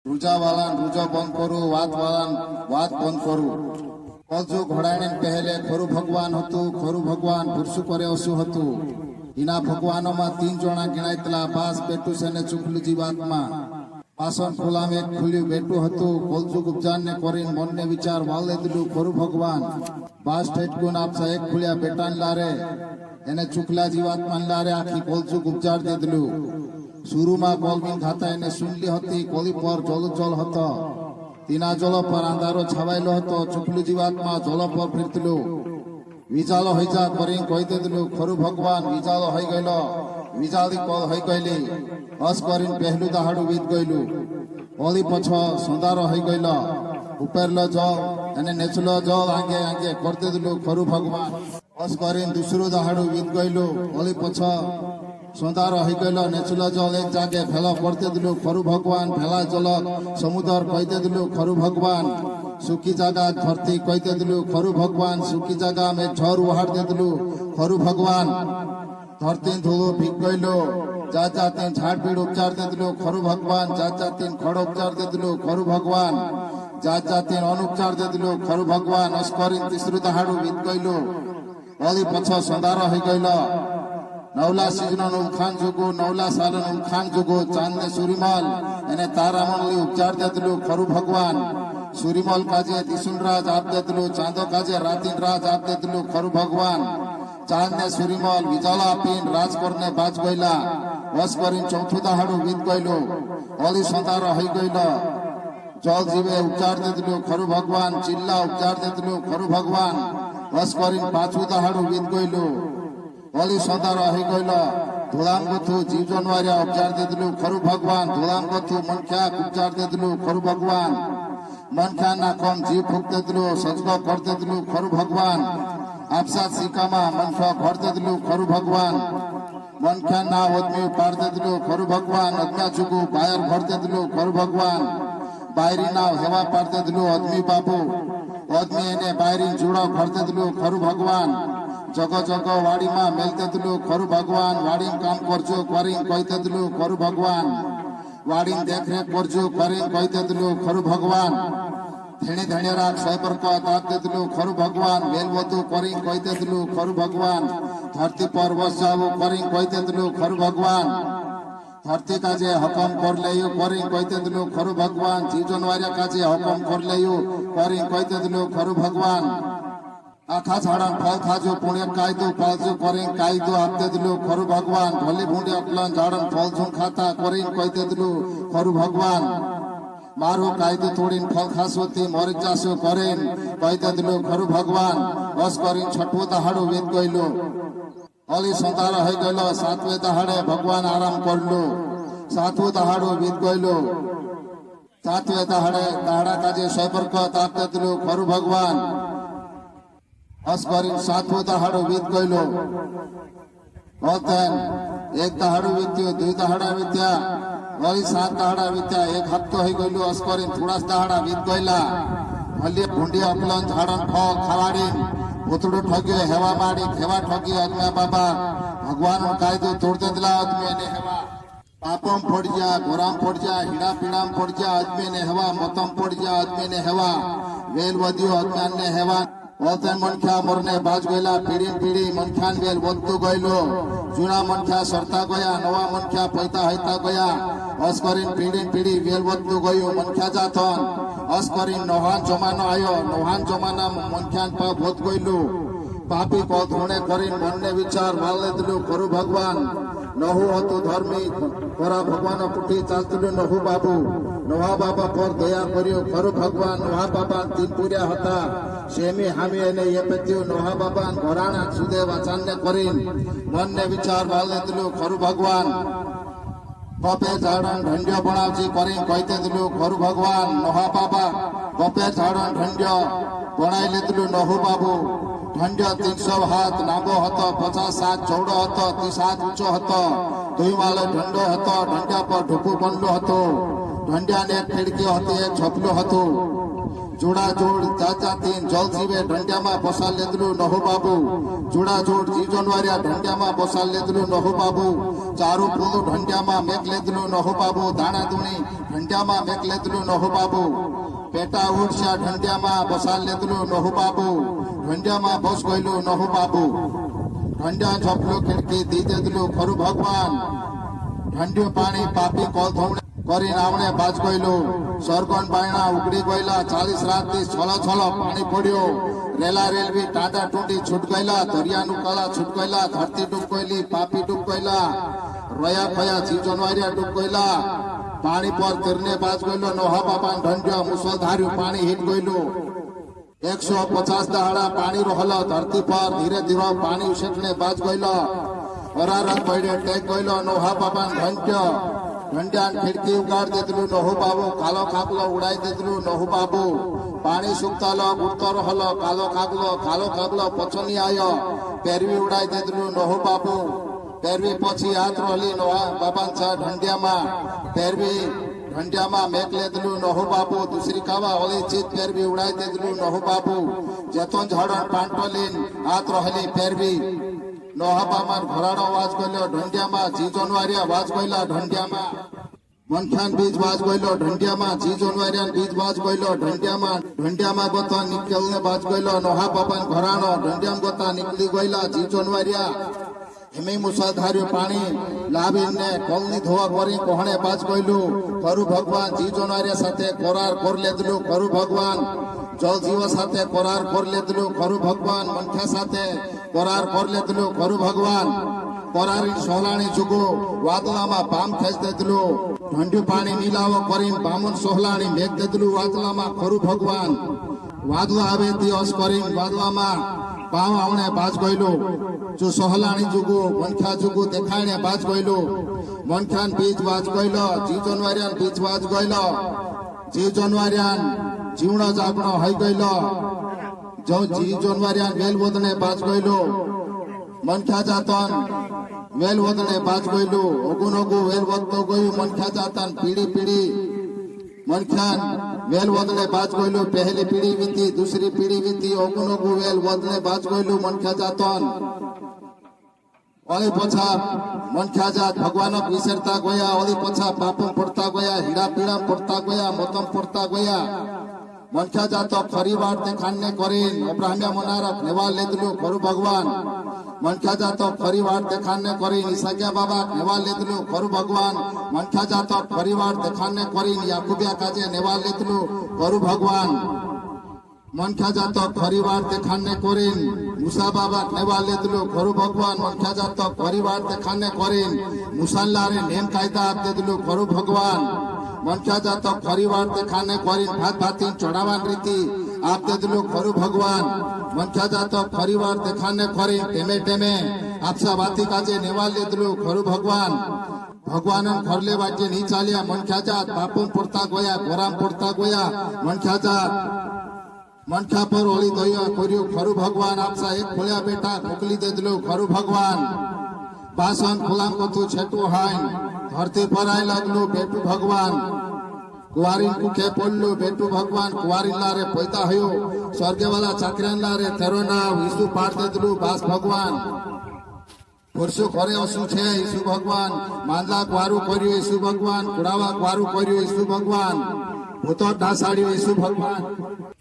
રૂજા વાળા રૂજો બંધ કરું, વાત વાળા વાત બંધ કરું. કલજુ ઘોડાને પહેલે ખરું ભગવાન હતું, ખરું ભગવાન પુરુષ કરે ઓછું હતું. એના ભગવાનોમાં 3 જણા ગણાયતલા, બાસ બેટું છે ને ચુકલું જીવાતમાં. પાસણ ખુલામ એક ખુલ્યું બેટું હતું. કલજુ ઉપજાનને કરીને મનને વિચાર વાલે દીધું ખરું ભગવાન. બાસ ઠેટકુન આપસા એક ખુલ્યા બેટાને લારે એને ચુકલા જીવાતમાં લારે આખી કલજુ ઉપજાર દીધલું. शुरूમાં કોલબીન ખાતા એને સુનલી હતી. કોલી પર જોલો જોલ હતો. તીના જોલો પર અંધારો છવાયેલો હતો. ચુકલું જીવાતમાં જોલો પર ફીરતલું. વિજાલો હોઈ જા કરીને કહી દીધલું ખરું ભગવાન વિજાલો હોઈ ગયેલો. વિજાળી કોલ હોઈ ગયેલી. હસ કરીને પહેલું દહાડું વીત ગયેલું. ઓલી પછો સોંદારો હોઈ ગયેલો. ઉપરલો જળ અને નેચલો જળ આંગે આંગે કરી દીધલું ખરું ભગવાન. હસ કરીને દૂસરું દહાડું વીત ગયેલું. ઓલી પછો સોંદારો હોઈ ગયેલો. નેચલો જળ એક જાગે ફેલો કરી દીધલું ખરું ભગવાન. ફેલા જલ સમુદ્ર કહી દીધલું ખરું ભગવાન. સુકી જાગા ધરતી કહી દીધલું ખરું ભગવાન. સુકી જાગા મેં ઝર ઉહાડ દીધલું ખરું ભગવાન. ધરતી ધૂળું ભીગ ગયેલો. જાત જાતી ઝાડ પીડ ઉપચાર દીધલું ખરું ભગવાન. જાત જાતી ખડ ઉપચાર દીધલું ખરું ભગવાન. જાત જાતી અન ઉપચાર દીધલું ખરું ભગવાન. અસ્કરીન તીસરું દહાડું વીત ગયેલું. ઓલી પછો સંધારો હોઈ ગયેલો. નવલા સિઝનનું ઉખાન જુગું, નવલા સાલનું ઉખાન જુગું. ચાંદને સુરીમલ એને તારામણલી ઉપચાર દીધલું ખરું ભગવાન. સુરીમલ કાજે દિશુનરાજ આપ દીધલું. ચાંદો કાજે રાતીન રાજ આપ દીધલું ખરું ભગવાન. ચાંદ ને સુરીમલ વિજાલા આપીને રાજકોટને બાજ ગયેલા. વસ કરીને ચોથું દહાડું વીત ગયેલું. ઓલી સંતારો હોઈ ગયેલો. જલ જીવે ઉપચાર દીધલું ખરું ભગવાન. ચિલ્લા ઉપચાર દીધલું ખરું ભગવાન. વસ કરીને પાછું દહાડું વીત ગયેલું. ઓલી સંતારો હોઈ ગયેલો. ધોળામ ગથું જીવ જનવારિયા ઉપચાર દીધલું ખરું ભગવાન. ધોળામ ગથું મનખ્યાક ઉપચાર દીધલું ખરું ભગવાન. મનખ્યા ના કોમ જીવ ફૂક દીધલું. સજગો કર દીધલું ખરું ભગવાન. આપસા સિક્કામાં મનખો ઘર દીધલું ખરું ભગવાન. મનખ્યા ના ઓદમી પાર દીધલું ખરું ભગવાન. અદમ્યા ચૂકું બાયર ભર દીધલું ખરું ભગવાન. બાયરી ના હેવા પાર દીધલું અદમી બાપુ. અદમી એને બાયરી જુડો ભર દીધલું ખરું ભગવાન. જગો જગો વાડીમાં મેલ દીધલું ખરું ભગવાન. વાડીમ કામ કરજો કરીને કહી દીધલું ખરું ભગવાન. વાડીમ દેખરેખ કરજો કરીને કહી દીધલું ખરું ભગવાન. ધેણી ધેણિયારાગ સાહેબરકો તાપ દીધલું ખરું ભગવાન. વેલ વધુ કરીને કહી દીધલું ખરું ભગવાન. ધરતી પર વસ જાવું કરીને કહી દીધલું ખરું ભગવાન. ધરતી કાજે હકમ કર લેયું કરીને કહી દીધલું ખરું ભગવાન. જીવ જનવારિયા કાજે હકમ કર લેયું કરીને કહી દીધલું ખરું ભગવાન. આખા ઝાડા ફળ ખાજો પુણ્ય કાયદો પાળજો કરીને કાયદો આપ દીધલું ખરું ભગવાન. ભલે ભૂંડી અકલન ઝાડન ફળ ઝૂમ ખાતા કરીને કહી દીધલું ખરું ભગવાન. મારું કાયદો તોડીને ફળ ખાસોથી મોરી ચાસો કરીને કહી દીધલું ખરું ભગવાન. બસ કરીને છઠ્ઠું દહાડું વીત ગયેલું. ઓલી સંતારો હોઈ ગયેલો. સાતવે દહાડે ભગવાન આરામ કરલું. સાતમું દહાડું વીત ગયેલું. સાતવે દહાડે દહાડા કાજે સૈબરકત આપ દીધલું ખરું ભગવાન. બસ કરીને સાતમું દહાડું વીત ગયેલું. એક દહાડું વીત્યું. 2 દહાડા વીત્યા. વળી 7 દહાડા વીત્યા. 1 હપ્તો હોઈ ગયેલું. અસ્કરીને થોડા દહાડા વીત ગયેલા. ભલે ભૂંડી અકલન ઝાડન ફળ ખાવાડી ભૂતડું ઠગ્યો હેવા માડી. હેવા ઠગી અજ્ઞા બાબા ભગવાન કાયદો તોડ દેલા. અજમે ને હેવા પાપમ ફોડ્યા, ગોરામ ફોડ્યા, હીડા પીડામ ફોડ્યા. અજમે ને હેવા મતમ ફોડ્યા. અજમે ને હેવા વેલ વધ્યો અજ્ઞાન ને હેવા. ઓતન મનખ્યા મોરને બાજ ગયેલા. પીડી પીડી મનખ્યાન વેલ વધતું ગયેલું. જૂના મનખ્યા સરતા ગયા. નવા મનખ્યા પૈતા હૈતા ગયા. અસ કરીને પીડી પીડી વેલ વધતું ગયું. મનખ્યા જાથન અસ કરીને નોહાન જમાનો આવ્યો. નોહાન જમાના મનખ્યાન પગ વધ ગયેલું. પાપી કો ધોણે કરીને મનને વિચાર વાલે દીધલું ખરું ભગવાન. નહુ હતું ધર્મી ખરા ભગવાન પુઠી ચાલતું નહુ બાબુ. નવા બાબા પર દયા કર્યો ખરું ભગવાન. નવા બાબા 3 પૂર્યા હતા. શેમી હામી એને એ પત્યું. નવા બાબા ઘોરાણા સુદે વાચાનને કરીને મનને વિચાર વાલે દીધલું ખરું ભગવાન. ગપે ઝાડન ઢંડિયો ભણાવજી કરીને કહી દીધલું ખરું ભગવાન. નહા બાબા ગપે ઝાડન ઢંડિયો ભણાઈ લીધલું નહુ બાબુ. ઢંડિયો 300 હાથ લાંબો હતો. 50 હાથ ચૌડો હતો. 30 હાથ ઊંચો હતો. ધોઈવાળો ઢંડો હતો. ઢંડિયા પર ઢૂકું બનલું હતું. ઢંડિયાને એક ખીડકી હતી. એક છપલું હતું. जोड़ा जोड़ चाचा तीन जल जीवे ढंडिया में बसाल लेदलू नहु बाबू जोड़ा जोड़ जी जनवारिया ढंडिया में बसाल लेदलू नहु बाबू चारू पुलू ढंडिया में मेक लेदलू नहु बाबू दाना दुणी ढंडिया में मेक लेदलू नहु बाबू पेटा उड़शा ढंडिया में बसाल लेदलू नहु बाबू ढंडिया में बस गयलू नहु बाबू ढंडिया झपलू खिड़की दी देदलू खरु भगवान ढंडियो पानी पापी कल धौणे करी नावणे बाज गयलू सरगन बायणा उगड़ी गयला 40 रात छल छल पानी पड़ियो रेला रेलवी टाटा टूटी छुट गयला दरिया नुकाला छुट गयला धरती डूब गयली पापी डूब गयला रया खया जी जनवारिया डूब गयला पानी पर तिरने बाज गयलो नोहा बाबान ढंडिया मुसलधारी पानी हिट गयलू 150 दहाड़ा पानी रहल धरती पर धीरे धीरे पानी उछटने बाज गयला अरारत बैठे टेक गयलो नोहा बाबान ढंडिया ढंडियान खिड़की उगाड़ देदलू नहु बाबू कालो कागलो उड़ाई देदलू नहु बाबू पानी सुक्तालो गुड़तो रहलो कालो कागलो पछनी आयो पेरवी उड़ाई देदलू नहु बाबू पेरवी पछी हाथ रहली नोहा बाबान छा ढंडिया में पेरवी ढंडिया में मेक लेदलू नहु बाबू दूसरी कावा होली चीत पेरवी उड़ाई देदलू नहु बाबू जेतन झाड़न पांटोलीन हाथ रहली पेरवी नोहा बाबान घराड़ो वाज गयलो ढंडिया में जी जनवारिया वाज गयला ढंडिया में मनखान बीज वाज गयलो ढंडिया में जी जनवारिया बीज वाज गयलो ढंडिया में गोता निकलने बाज गयलो नोहा बाबान घराड़ो ढंडिया में गोता निकली गयला जी जनवारिया हिमे मुसलधारी पानी लाभिने कलनी धोआ करी कोहणे बाज गयलू खरु भगवान जी जनवारिया साथे करार कर लेदलू खरु भगवान जल जीव साथे करार कर लेदलू खरु भगवान मनखा साथे करार कर लेदलू खरु भगवान करारी सोहलाणी जुगो वादला में बाम खेच देदलू ढंडी पानी मिलावो करी बामन सोहलाणी मेघ देदलू वादला में खरु भगवान वादला आवे दिवस करी वादला में बाम आवणे बाज गयलू जो सोहलाणी जुगो मनखा जुगो देखाणे बाज गयलू मनखान बीज बाज गयलो जी जनवारियान बीज बाज गयलो जी जनवारियान जीवण जागण हई गयलो जो जी जनवारियान वेल वदने बाज गयलो मनखा जातन वेल वदने बाज गयलो ओगुन ओगु वेल वदतो गयु मनखा जातन पीढ़ी पीढ़ी मनखान वेल वदने बाज गयलो पहली पीढ़ी बीती दूसरी पीढ़ी बीती ओगुन ओगु वेल वदने बाज गयलो मनखा जातन ओली पछा मनखा जात भगवान विसरता गया ओली पछा पापम पड़ता गया हिड़ा पीड़ा पड़ता गया मोतम पड़ता गया मनखा जात खरी बात देखाने करीन अब्राहमिया मनारक नेवाल लेदलू खरु भगवान मनखा जात खरी बात देखाने करीन ईसाकिया बाबा नेवाल लेदलू खरु भगवान मनखा जात खरी बात देखाने करीन याकूबिया काजे नेवाल लेदलू खरु भगवान मनखा जात खरी बात देखाने करीन मूसा बाबा नेवाल लेदलू खरु भगवान मनखा जात खरी बात देखाने करीन मुसल्लारे नेम कायदा आप देदलू खरु भगवान मनखा जात खरी बात देखाने करीन भात भातीन चढ़ावान रीति आप देदलू खरु भगवान मनखा जात खरी बात देखाने करीन टेमे टेमे आपसा बाती काजे नेवाल लेदलू खरु भगवान भगवान खरले बाटे नहीं चालिया मनखा जात बापम पड़ता गया गोराम पड़ता गया मनखा जात मनखा पर ओली दया करियो खरु भगवान आपसा एक खोलिया बेटा मोकली देदलू खरु भगवान बासन खुलाम कथु छेटू हाइन धरती पर आय लगलू बेटू भगवान कुआरिन कुखे पड़लू बेटू भगवान कुआरिन लारे पैदा हयो स्वर्गे वाला चाकरियान लारे तेरो नाम यीशु पाठ देदलू बास भगवान पुरुषो करे असु छे यीशु भगवान मांदला कुआरू करियो यीशु भगवान कुड़ावा कुआरू करियो यीशु भगवान भूत ढासाड़ियो यीशु भगवान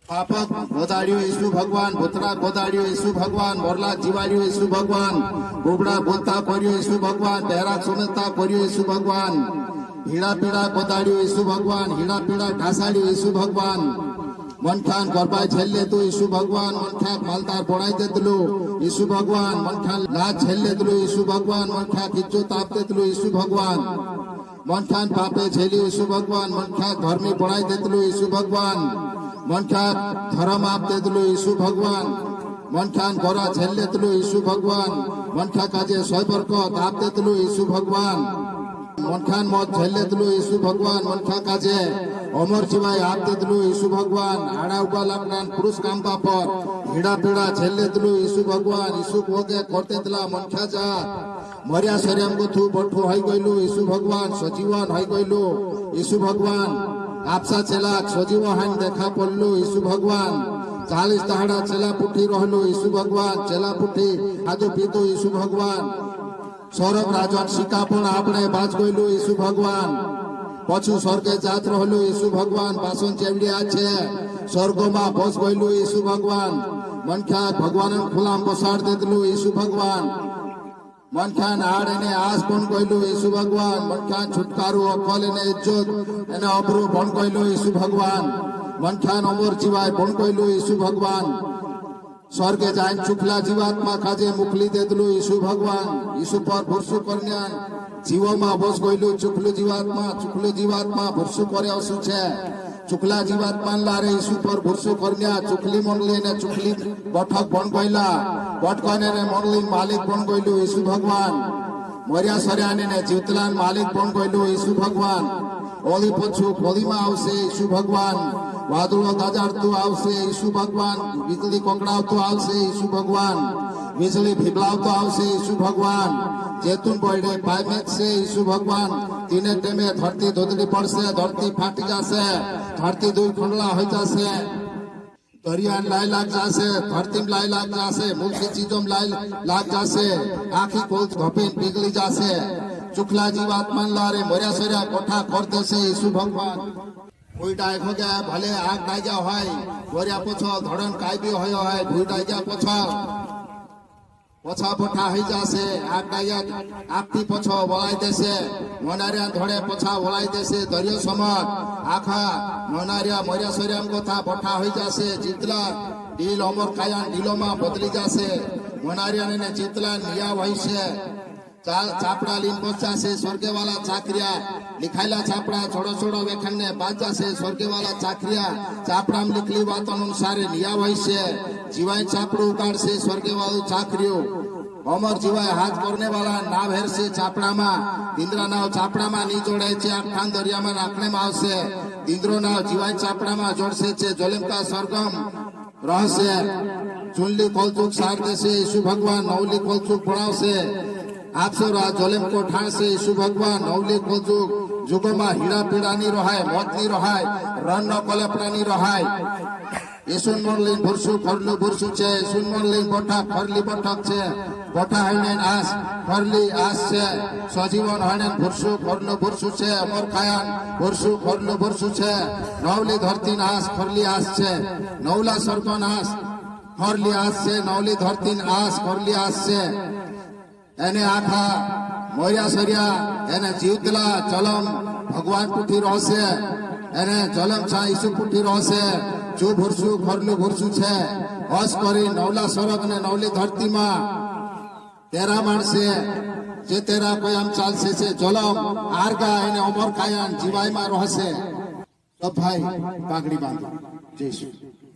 पापक गोदाड़ियो यीशु भगवान भूतरा गोदाड़ियो यीशु भगवान मोरला जीवाड़ियो यीशु भगवान बुबड़ा बोलता करियो यीशु भगवान बहरा सुनता करियो यीशु भगवान हीड़ा पीड़ा गोदाड़ियो यीशु भगवान हीड़ा पीड़ा ढासाड़ियो यीशु भगवान मनखान गरबाय झेलले तो यीशु भगवान मनखा मालदार बनाई देदलू यीशु भगवान मनखा लाज झेलले दलू यीशु भगवान मनखा किच्चो ताप देदलू यीशु भगवान मनखान पापे झेली यीशु भगवान मनखा धर्मी बनाई देदलू यीशु भगवान मनखा धर्म आप देदलू यीशु भगवान मनखान गोरा झेलले दलू यीशु भगवान मनखा काजे सोयबरक ताप देदलू यीशु भगवान मनखान मत झेलले दलू यीशु भगवान मनखा काजे अमर जीवाय आप देदलू यीशु भगवान आड़ा उबा लागनान पुरुष काम पर हिड़ा पीड़ा झेलले दलू यीशु भगवान यीशु भोगे करते दला मनखा जा मरिया शरीरम को थू बठू हई गइलू यीशु भगवान सजीवन हई गइलू यीशु भगवान આપસા છેલા સજીવો હાન દેખા પડલું ઈસુ ભગવાન 40 દહાડા છેલા પુઠી રહેલું ઈસુ ભગવાન છેલા પુઠી ખાધું પીધું ઈસુ ભગવાન સ્વર્ગ રાજન શિકા પણ આપણે બાજ ગયેલું ઈસુ ભગવાન પાછું સ્વર્ગે જાત રહેલું ઈસુ ભગવાન પાછું ચેવડિયા છે સ્વર્ગોમાં પહોંચ ગયેલું ઈસુ ભગવાન મનખ્યા ભગવાન ખુલામ પસાર દેલું ઈસુ ભગવાન મનખ્યાન આડ એને આસ પણ ગયેલું ઈસુ ભગવાન મનખ્યાન છુટકારો અકલ એને ઇજ્જત એને અબરૂ પણ ગયેલું ઈસુ ભગવાન મનખ્યાન અમર જીવાય પણ ગયેલું ઈસુ ભગવાન સ્વર્ગે જાય ચુકલા જીવાત્મા કાજે મોકલી દેલું ઈસુ ભગવાન ઈસુ પર ભરસું કરન્યા જીવોમાં બસ ગયેલું ચુકલું જીવાત્મા ભરસું કર્યા શું છે ચુકલા જીવાત્મા લારે ઈસુ પર ભરસું કરન્યા ચુકલી મંડલી ને ચુકલી બઠક પણ ગયેલા બટકાને ને મંડલી માલિક પણ ગયેલું ઈસુ ભગવાન મર્યા સર્યાને ને જીવતલાન માલિક પણ ગયેલું ઈસુ ભગવાન ઓલી પછું ખોલીમાં આવશે ઈસુ ભગવાન વાદળો દાજાડતું આવશે ઈસુ ભગવાન વીજળી કોકડાવતું આવશે ઈસુ ભગવાન વીજળી ભીબલાવતો આવશે ઈસુ ભગવાન જેતુન પડે પાયમેક છે ઈસુ ભગવાન તીને ટેમે ધરતી ધોધડી પડશે ધરતી ફાટી જશે ધરતી દુઈ ખંડલા હોઈ જશે દરિયા લાઈ લાગ જશે ધરતી લાઈ લાગ જશે મુલ્કી ચીજો લાગ જશે આખી કોલ ધપીને પીગળી જશે ચુકલા જીવાત્મા લારે મર્યા સર્યા કોઠા કર દેશે ઈસુ ભગવાન ભૂઈટા એક ગયા ભલે આગ ડાગ્યા હોય ગોર્યા પોછો ધડન કાયબી હોય હોય ભૂઈટા ગયા પોછો પોછા પોઠા હઈ જશે આગ ડાગ્યા આગથી પોછો વળાઈ દેશે મોનારિયા ધોળે પોછા વળાઈ દેશે દરિયો સમર આખા મોનારિયા મર્યા સર્યા કોથા પોઠા હઈ જશે ચિતલા ડીલ અમર કાયા ડીલોમાં બદલી જશે મોનારિયા ને ચિતલા નિયા હોય છે ચાપડા લીન પહોંચાશે સ્વર્ગે વાલા ચાકરિયા लिखायला छापड़ा छोड़ो छोड़ो वेखन ने बाजा से स्वर्ग वाला चाकरिया चापड़ा में लिखली बात अनुसार निया वही से जीवाय छापड़ू उगाड़ से स्वर्ग वालू चाकरियो अमर जीवाय हाथ करने वाला नाव हेर से छापड़ा में इंद्रा नाव छापड़ा में नहीं जोड़े छे आखान दरिया में नाखने में आवशे इंद्रो नाव जीवाय छापड़ा में जोड़से छे जोलेम का स्वर्गम रहसे चुनली खोलचूक सार देसे ईसु भगवान नवली खोलचूक पड़ावसे आपसो जोलेम को ठाण से ईसु भगवान नवली खोलचूक जुगो में हीरा पीड़ा नहीं रहाय मौत नहीं रहाय रण न कलेपड़ा नहीं रहाय ईसुन मोरलीन भुरसु फरलु भुरसु छे ईसुन मोरलीन बोठा फरली बोठक छे बोठा हईनेन आस फरली आस छे सजीवन हईनेन भुरसु फरलु भुरसु छे अमर खायान भुरसु फरलु भुरसु छे नवली धरतीन आस फरली आस छे नवला सर्गन आस फरली आस छे नवली धरतीन आस फरली आस छे एने आखा मोरिया सरिया एने जीवतला चलम भगवान पुठी रहसे एने चलम छा ईसु पुठी रहसे जो भुरसु फरलु भुरसु छे हस करी नवला स्वर्ग ने नवली धरती में तेरा मानसे जे तेरा कोई हम चालसे से चलम आरगा एने अमर कायन जीवाय में रहसे सब भाई पागड़ी बांधो जय श्री